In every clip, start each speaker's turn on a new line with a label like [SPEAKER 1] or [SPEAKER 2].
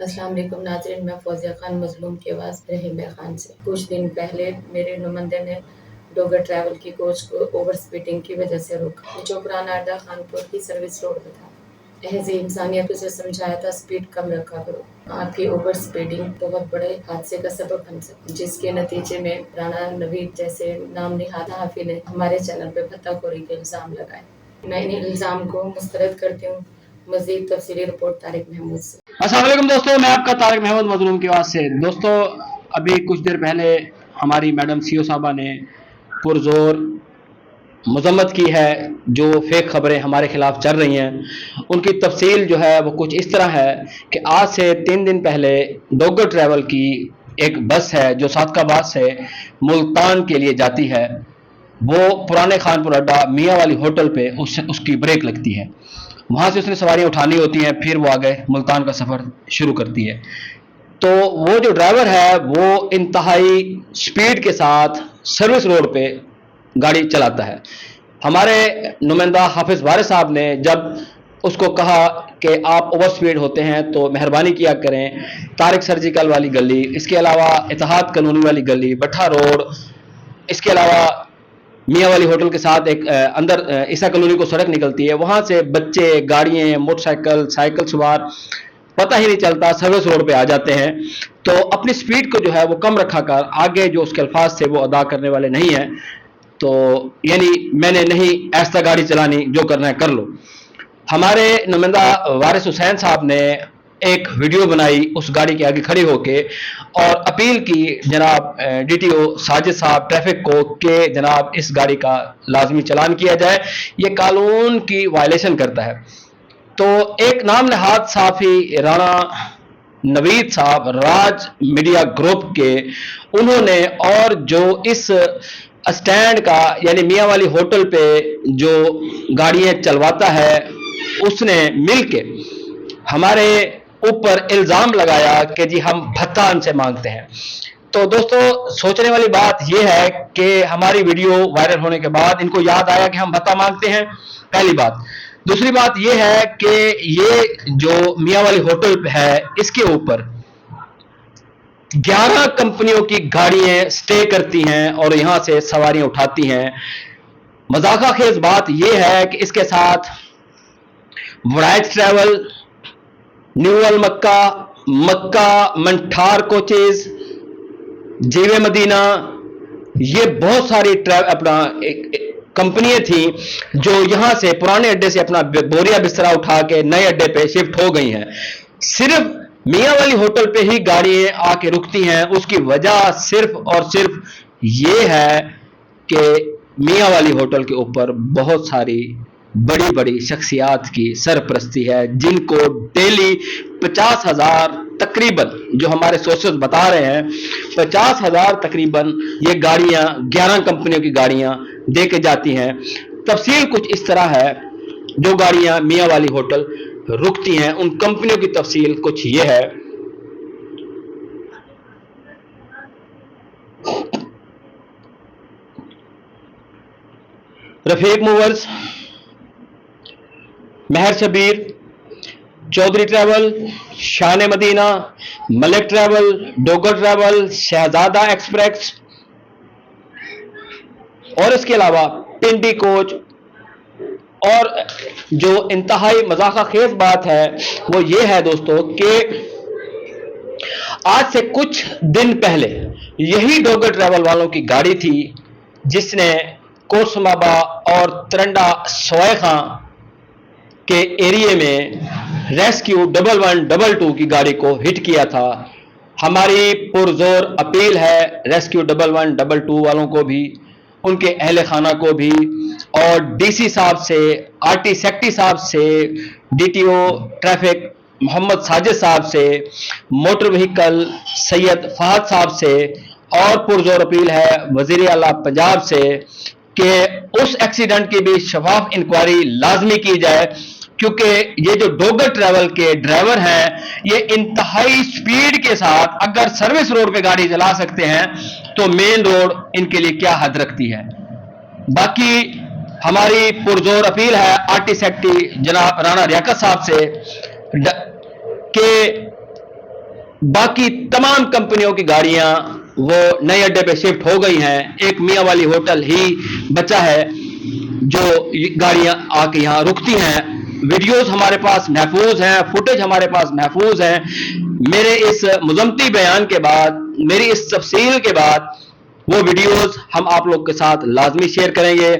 [SPEAKER 1] अस्सलाम वालेकुम नाज़रीन, मैं फौजिया खान मजलूम की आवाज़ रहीम खान से। कुछ दिन पहले मेरे नुमाइंदे ने डोगर ट्रैवल की कोच को ओवर स्पीडिंग की वजह से रोका, जो पुराना अड्डा खानपुर की सर्विस रोड पे था। एहज़े इंसानियत उसे समझाया था, स्पीड कम रखा करो, आपकी ओवर स्पीडिंग बहुत बड़े हादसे का सबब बन सकती, जिसके नतीजे में राना नवीद जैसे नाम निहाद सहाफ़ी ने हमारे चैनल पे भत्ताखोरी के इल्ज़ाम लगाए। मैं इन इल्ज़ाम को मुस्तरद करती हूँ। मज़ीद तफसीली रिपोर्ट तारिक महमूद से।
[SPEAKER 2] अस्सलाम वालेकुम दोस्तों, मैं आपका तारिक महमूद मजलूम की आवाज़ से। दोस्तों, अभी कुछ देर पहले हमारी मैडम सीओ साहबा ने पुरजोर मजम्मत की है जो फेक खबरें हमारे खिलाफ चल रही हैं। उनकी तफसील जो है वो कुछ इस तरह है कि आज से 3 दिन पहले डोगर ट्रैवल की एक बस है जो सादकाबाद से मुल्तान के लिए जाती है। वो पुराने खानपुर अड्डा मियाँ वाली होटल पे उसकी ब्रेक लगती है। वहाँ से उसने सवारियाँ उठानी होती हैं, फिर वो आगे मुल्तान का सफ़र शुरू करती है। तो वो जो ड्राइवर है वो इंतहाई स्पीड के साथ सर्विस रोड पे गाड़ी चलाता है। हमारे नुमाइंदा हाफिज़ वारिस साहब ने जब उसको कहा कि आप ओवर स्पीड होते हैं तो मेहरबानी किया करें, तारिक सर्जिकल वाली गली, इसके अलावा इत्तेहाद कॉलोनी वाली गली, भट्ठा रोड, इसके अलावा मियाँ वाली होटल के साथ एक अंदर ईसा कॉलोनी को सड़क निकलती है, वहां से बच्चे, गाड़ियां, मोटरसाइकिल, साइकिल सवार पता ही नहीं चलता सर्विस रोड पे आ जाते हैं। तो अपनी स्पीड को जो है वो कम रखा कर आगे जो उसके अल्फाज थे वो अदा करने वाले नहीं हैं। तो यानी मैंने नहीं ऐसा गाड़ी चलानी, जो करना है कर लो। हमारे नुमाइंदा वारिस हुसैन साहब ने एक वीडियो बनाई उस गाड़ी के आगे खड़ी होके और अपील की जनाब डीटीओ साजिद साहब ट्रैफिक को कि जनाब इस गाड़ी का लाजमी चलान किया जाए, ये कानून की वायलेशन करता है। तो एक नाम नहाद साफी राणा नवीद साहब राज मीडिया ग्रुप के, उन्होंने और जो इस स्टैंड का यानी मियाँ वाली होटल पे जो गाड़ियां चलवाता है उसने मिलके हमारे ऊपर इल्जाम लगाया कि जी हम भत्ता उनसे मांगते हैं। तो दोस्तों, सोचने वाली बात यह है कि हमारी वीडियो वायरल होने के बाद इनको याद आया कि हम भत्ता मांगते हैं, पहली बात। दूसरी बात यह है कि ये जो मियाँ वाली होटल है इसके ऊपर 11 कंपनियों की गाड़ियां स्टे करती हैं और यहां से सवारियां उठाती हैं। मजाका खेज बात यह है कि इसके साथ वराइज ट्रैवल, न्यू अल मक्का, मक्का मंठार कोचेज, जीवे मदीना, ये बहुत सारी अपना कंपनियां थी जो यहां से पुराने अड्डे से अपना बोरिया बिस्तरा उठा के नए अड्डे पे शिफ्ट हो गई हैं। सिर्फ मियाँ वाली होटल पे ही गाड़ियां आके रुकती हैं। उसकी वजह सिर्फ और सिर्फ ये है कि मियाँ वाली होटल के ऊपर बहुत सारी बड़ी बड़ी शख्सियात की सरपरस्ती है, जिनको डेली 50,000 तकरीबन, जो हमारे सोर्सेज बता रहे हैं 50,000 तकरीबन ये गाड़ियां 11 कंपनियों की गाड़ियां दे के जाती हैं। तफसील कुछ इस तरह है, जो गाड़ियां मियाँ वाली होटल रुकती हैं उन कंपनियों की तफसील कुछ ये है। Rafiq movers, Mehar Shabbir, Chaudhry travel, Shan Madina, Malik travel, Dogar travel, Shahzada express और इसके अलावा पिंडी कोच। और जो इंतहाई मजाका खेज बात है वो ये है दोस्तों कि आज से कुछ दिन पहले यही डोगर ट्रैवल वालों की गाड़ी थी जिसने कोसमाबा और तरंडा सोए खां के एरिया में रेस्क्यू 1122 की गाड़ी को हिट किया था। हमारी पुरजोर अपील है रेस्क्यू 1122 वालों को भी, उनके अहले खाना को भी, और डीसी साहब से, आरटी सेक्रेटरी साहब से, डीटीओ ट्रैफिक मोहम्मद साजिद साहब से, मोटर व्हीकल सैयद फहद साहब से, और पुरजोर अपील है वजीर आला पंजाब से कि उस एक्सीडेंट की भी शफाफ इंक्वायरी लाजमी की जाए, क्योंकि ये जो डोगर ट्रैवल के ड्राइवर हैं ये इंतहाई स्पीड के साथ अगर सर्विस रोड पे गाड़ी चला सकते हैं तो मेन रोड इनके लिए क्या हद रखती है। बाकी हमारी पुरजोर अपील है आरटी सेक्रेटरी जनाब राणा रियाकत साहब से कि बाकी तमाम कंपनियों की गाड़ियां वो नए अड्डे पे शिफ्ट हो गई हैं, एक मियाँ वाली होटल ही बचा है जो गाड़ियां आके यहाँ रुकती हैं। वीडियोस हमारे पास महफूज हैं, फुटेज हमारे पास महफूज है। मेरे इस मुजम्मती बयान के बाद, मेरी इस तफसील के बाद वो वीडियोस हम आप लोग के साथ लाजमी शेयर करेंगे।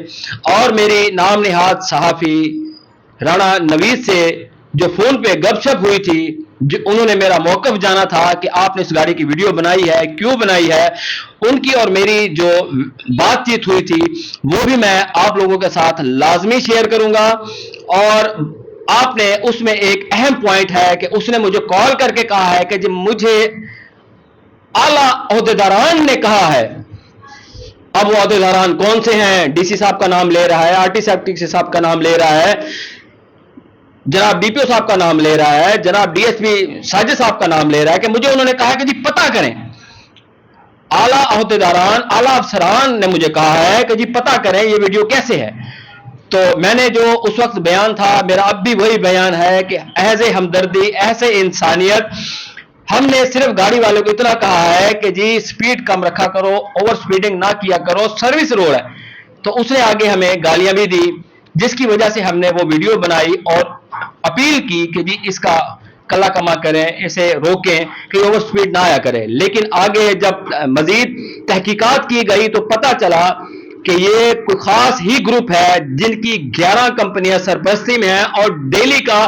[SPEAKER 2] और मेरी नाम निहाद सहाफ़ी राणा नवीद से जो फोन पे गपशप हुई थी, जो उन्होंने मेरा मौकफ जाना था कि आपने इस गाड़ी की वीडियो बनाई है, क्यों बनाई है, उनकी और मेरी जो बातचीत हुई थी वो भी मैं आप लोगों के साथ लाजमी शेयर करूंगा। और आपने उसमें एक अहम पॉइंट है कि उसने मुझे कॉल करके कहा है कि जब मुझे आला ओहदेदारान ने कहा है, अब वो ओहदेदारान कौन से हैं, डीसी साहब का नाम ले रहा है, आरटी साहब का नाम ले रहा है, जनाब डीपीओ साहब का नाम ले रहा है, जनाब डीएसपी साजिद साहब का नाम ले रहा है, कि मुझे उन्होंने कहा कि जी पता करें, आला अहदेदारान, आला अफसरान ने मुझे कहा है कि जी पता करें ये वीडियो कैसे है। तो मैंने जो उस वक्त बयान था, मेरा अब भी वही बयान है कि ऐसे हमदर्दी, ऐसे इंसानियत, हमने सिर्फ गाड़ी वालों को इतना कहा है कि जी स्पीड कम रखा करो, ओवर स्पीडिंग ना किया करो, सर्विस रोड है। तो उसने आगे हमें गालियां भी दी, जिसकी वजह से हमने वो वीडियो बनाई और अपील की कि जी इसका कला कमा करें, इसे रोकें कि ओवर स्पीड ना आया करे। लेकिन आगे जब मजीद तहकीकात की गई तो पता चला कि ये कोई खास ही ग्रुप है जिनकी 11 कंपनियां सरपरस्ती में हैं, और डेली का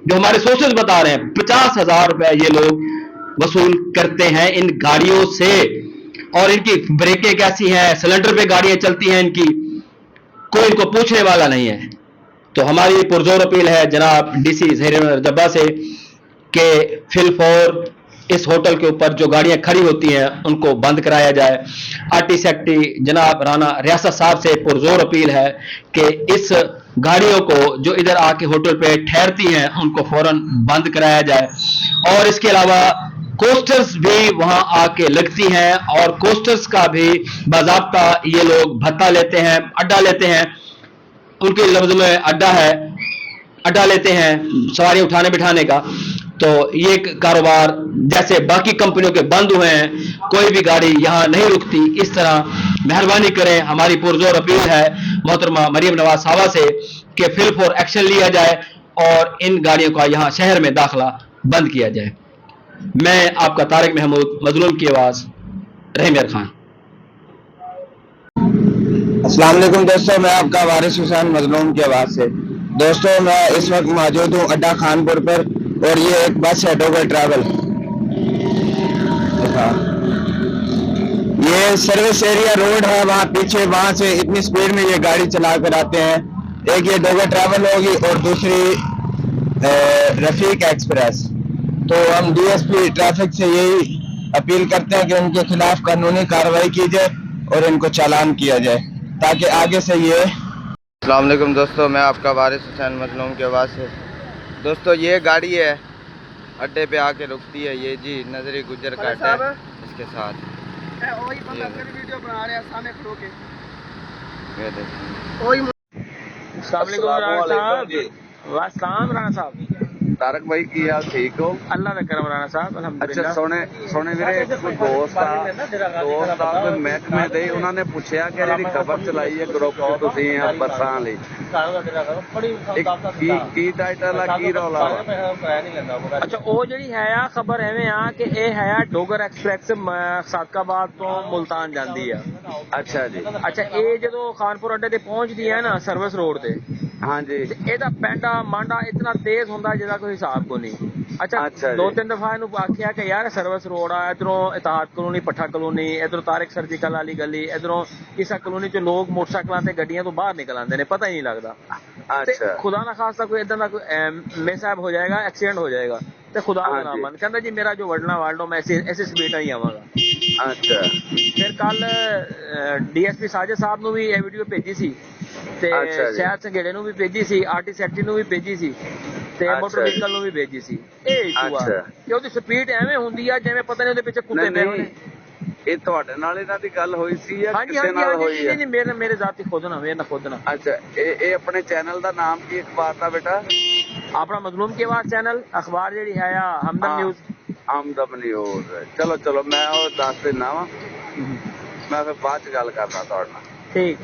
[SPEAKER 2] जो हमारे सोर्सेज बता रहे हैं 50,000 रुपए ये लोग वसूल करते हैं इन गाड़ियों से। और इनकी ब्रेकें कैसी हैं, सिलेंडर पे गाड़ियां चलती हैं इनकी, कोई इनको पूछने वाला नहीं है। तो हमारी पुरजोर अपील है जनाब डीसी जहीर जब्बा से कि फिलफौर इस होटल के ऊपर जो गाड़ियां खड़ी होती हैं उनको बंद कराया जाए। आरटी सेक्रेटरी जनाब राना रियासत साहब से पुरजोर अपील है कि इस गाड़ियों को जो इधर आके होटल पे ठहरती हैं उनको फौरन बंद कराया जाए। और इसके अलावा कोस्टर्स भी वहां आके लगती हैं, और कोस्टर्स का भी बाज़ाब्ता ये लोग भत्ता लेते हैं, अड्डा लेते हैं, उनके लफ्ज में अड्डा है, अड्डा लेते हैं सवारी उठाने बिठाने का। तो ये कारोबार जैसे बाकी कंपनियों के बंद हुए हैं, कोई भी गाड़ी यहाँ नहीं रुकती। इस तरह मेहरबानी करें, हमारी पुरजोर अपील है मोहतरमा मरियम नवाज साहबा से कि फिल फॉर एक्शन लिया जाए और इन गाड़ियों का यहाँ शहर में दाखिला बंद किया जाए। मैं आपका तारिक महमूद, मजलूम की आवाज, रहमियर खान।
[SPEAKER 3] अस्सलाम वालेकुम दोस्तों, मैं आपका वारिस हुसैन मजलूम की आवाज़ से। दोस्तों मैं इस वक्त मौजूद हूँ अड्डा खानपुर पर, और ये एक बस है डोगर ट्रैवल। ये सर्विस एरिया रोड है, वहाँ पीछे, वहाँ से इतनी स्पीड में ये गाड़ी चला कर आते हैं। एक ये डोगर ट्रैवल होगी और दूसरी रफीक एक्सप्रेस। तो हम डीएसपी ट्रैफिक से यही अपील करते हैं कि इनके खिलाफ कानूनी कार्रवाई की जाए और इनको चालान किया जाए ताकि आगे से ये।
[SPEAKER 4] अस्सलाम वालेकुम दोस्तों, मैं आपका वारिस हुसैन मजलूम की आवाज़ से। दोस्तों ये गाड़ी है, अड्डे पे आके रुकती है, ये जी नजरी गुजर का अड्डा है, इसके साथ वीडियो बना रहे हैं सामने खड़ो के। ये देखिए,
[SPEAKER 2] वास्सलाम राणा साहब,
[SPEAKER 4] तारक भाई की हाल ठीक हो?
[SPEAKER 2] अल्लाह का करम राणा साहब, अल्हम्दुलिल्लाह।
[SPEAKER 4] अच्छा सोने ਵੀਰੇ ਕੋਈ ਦੋਸਤ ਆ ਕੋਈ ਮਹਿਕਮੇ ਦੇ, ਉਹਨਾਂ ਨੇ ਪੁੱਛਿਆ ਕਿ ਜਿਹੜੀ ਖਬਰ ਚਲਾਈ ਹੈ ਗਰੁੱਪ 'ਚ ਤੁਸੀਂ ਆ ਬੱਸਾਂ ਲਈ, ਕੀ ਟਾਈਟਲ ਆ, ਕੀ ਰੌਲਾ ਵਾ?
[SPEAKER 2] ਅੱਛਾ, ਉਹ ਜਿਹੜੀ ਹੈ ਆ ਖਬਰ ਐਵੇਂ ਆ ਕਿ ਇਹ ਹੈ ਡੋਗਰ ਐਕਸਪ੍ਰੈਸ ਸਾਦਕਾਬਾਦ ਤੋਂ ਮੁਲਤਾਨ ਜਾਂਦੀ ਆ।
[SPEAKER 4] ਅੱਛਾ ਜੀ।
[SPEAKER 2] ਅੱਛਾ, ਇਹ ਜਦੋਂ ਖਾਨਪੁਰ ਅੱਡੇ ਤੇ ਪਹੁੰਚਦੀ ਹੈ ਨਾ ਸਰਵਿਸ ਰੋਡ ਤੇ,
[SPEAKER 4] ਹਾਂਜੀ,
[SPEAKER 2] ਇਹਦਾ ਪੈਂਡਾ ਮਾਂਡਾ ਇਤਨਾ ਤੇਜ਼ ਹੁੰਦਾ ਜਿਹਦਾ ਕੋਈ ਹਿਸਾਬ ਕੋ ਨਹੀਂ। ਅੱਛਾ,
[SPEAKER 4] ਅੱਛਾ
[SPEAKER 2] ਦੋ ਤਿੰਨ ਦਫਾ ਇਹਨੂੰ ਆਖਿਆ ਕਿ ਯਾਰ ਸਰਵਿਸ ਰੋਡ ਆ, ਇਧਰੋਂ ਇਤਾਹਤ ਕਲੋਨੀ, ਪੱਠਾ ਕਲੋਨੀ, ਇਧਰੋਂ ਤਾਰਿਕ ਸਰਜੀਕਲ ਵਾਲੀ ਗਲੀ, ਇਧਰੋਂ ਕਿਸੇ ਕਲੋਨੀ ਚ ਲੋਕ ਮੋਟਰਸਾਈਕਲਾਂ ਤੇ ਗੱਡੀਆਂ ਤੋਂ ਬਾਹਰ ਨਿਕਲ ਆਉਂਦੇ ਨੇ, ਪਤਾ ਹੀ ਨਹੀਂ ਲੱਗਦਾ। ਤੇ ਖੁਦਾ ਨਾ ਖਾਸਤਾ ਕੋਈ ਇਦਾਂ ਦਾ ਕੋਈ ਮਿਸਹੈਪ ਹੋ ਜਾਏਗਾ, ਐਕਸੀਡੈਂਟ ਹੋ ਜਾਏਗਾ, ਤੇ ਖੁਦਾ ਦਾ ਨਾਮ ਮੰਨ ਕਹਿੰਦਾ ਜੀ ਮੇਰਾ ਜੋ ਵੜਨਾ ਵਾੜ ਲਓ, ਮੈਂ ਐਸੇ ਸਪੀਡ ਨਾਲ ਹੀ ਆਵਾਂਗਾ।
[SPEAKER 4] ਅੱਛਾ,
[SPEAKER 2] ਫਿਰ ਕੱਲ ਡੀਐਸਪੀ ਸਾਜਦ ਸਾਹਿਬ ਨੂੰ ਵੀ ਇਹ ਵੀਡੀਓ ਭੇਜੀ ਸੀ, ਤੇ ਸ਼ਹਿਦ ਸੰਘੇੜੇ ਨੂੰ ਵੀ ਭੇਜੀ ਸੀ, ਆਰਟੀ ਸੈਕਟਰੀ ਨੂੰ ਵੀ ਭੇਜੀ ਸੀ, ਤੇ ਮੋਟਰ ਵਹੀਕਲ ਨੂੰ ਵੀ ਭੇਜੀ ਸੀ। ਇਹ ਇਸ਼ੂ ਆ ਕਿ ਉਹਦੀ ਸਪੀਡ ਐਵੇਂ ਹੁੰਦੀ ਆ ਜਿਵੇਂ ਪਤਾ ਨਹੀਂ ਉਹਦੇ ਪਿੱਛੇ ਕੁੱਤੇ ਪਏ ਹੋਣੇ।
[SPEAKER 4] ਇਹ ਤੁਹਾਡੇ ਨਾਲ ਇਹਨਾਂ ਦੀ ਗੱਲ ਹੋਈ ਸੀ ਜਾਂ
[SPEAKER 2] ਹਾਂਜੀ
[SPEAKER 4] ਕਿਸੇ ਨਾਲ ਹੋਈ ਹੈ?
[SPEAKER 2] ਨਹੀਂ, ਮੇਰੇ ਜ਼ਾਤੀ ਖੁਦ ਨਾ, ਮੇਰੇ ਨਾਲ ਖੁਦ ਨਾ।
[SPEAKER 4] ਅੱਛਾ, ਇਹ ਆਪਣੇ ਚੈਨਲ ਦਾ ਨਾਮ ਕੀ ਅਖਬਾਰ ਦਾ ਬੇਟਾ?
[SPEAKER 2] ਆਪਣਾ ਮਜ਼ਲੂਮ ਕੀ ਆਵਾਜ਼ ਚੈਨਲ, ਅਖਬਾਰ ਜਿਹੜੀ ਹੈ ਆ ਹਮਦਰਦ ਨਿਊਜ਼।
[SPEAKER 5] ਆਮਦਨੀ ਹੋ ਰਿਹਾ। ਚਲੋ ਚਲੋ ਮੈਂ ਉਹ ਦੱਸ ਦਿੰਦਾ ਵਾ, ਮੈਂ ਫਿਰ ਬਾਅਦ ਚ ਗੱਲ ਕਰਦਾ ਤੁਹਾਡੇ ਨਾਲ।
[SPEAKER 2] ठीक